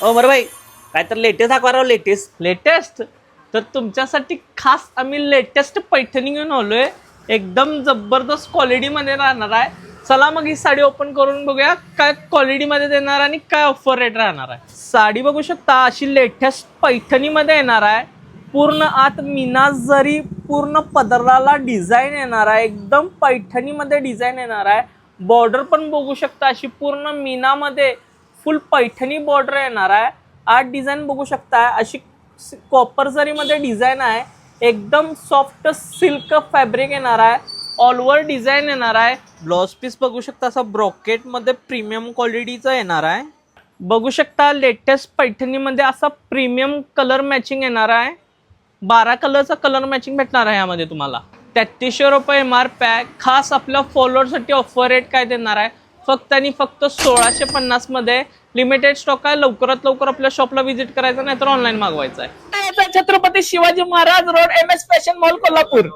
ओ बरं भाई काय तर लेटेस्ट दाखवा राव लेटेस्ट लेटेस्ट तर तुमच्यासाठी खास आम्ही लेटेस्ट पैठणी घेऊन आलोय. एकदम जबरदस्त क्वालिटी मध्ये राहणार आहे. चला मग ही साडी ओपन करून बघूया काय क्वालिटी मध्ये देणार आणि काय ऑफर रेट राहणार आहे. साडी बघू शकता अशी लेटेस्ट पैठणी मध्ये येणार आहे. पूर्ण आत मीना जरी पूर्ण पदराला डिझाईन येणार आहे. एकदम पैठणी मध्ये डिझाईन येणार आहे. बॉर्डर पण बघू शकता अशी पूर्ण मीनामध्ये फुल पैठणी बॉर्डर येणार आहे. आर्ट डिझाईन बघू शकता अशी कॉपर जरी मध्ये डिझाईन आहे. एकदम सॉफ्ट सिल्क फॅब्रिक येणार आहे. ऑल ओव्हर डिझाईन येणार आहे. ब्लाउज पीस बघू शकता असा ब्रॉकेट मध्ये प्रीमियम क्वालिटीचा येणार आहे. बघू शकता लेटेस्ट पैठणी मध्ये असा प्रीमियम कलर मॅचिंग येणार आहे. 12 कलरचा कलर मॅचिंग भेटणार आहे यामध्ये तुम्हाला. 3300 रुपये MRP आहे. खास आपल्या फॉलोअरसाठी ऑफर रेट काय देणार आहे फक्त आणि फक्त 1650 मध्ये. लिमिटेड स्टॉक आहे. लवकरात लवकर आपल्या शॉपला व्हिजिट करायचं नाही तर ऑनलाईन मागवायचं आहे. Chhatrapati Shivaji Maharaj road MS fashion mall Kolhapur.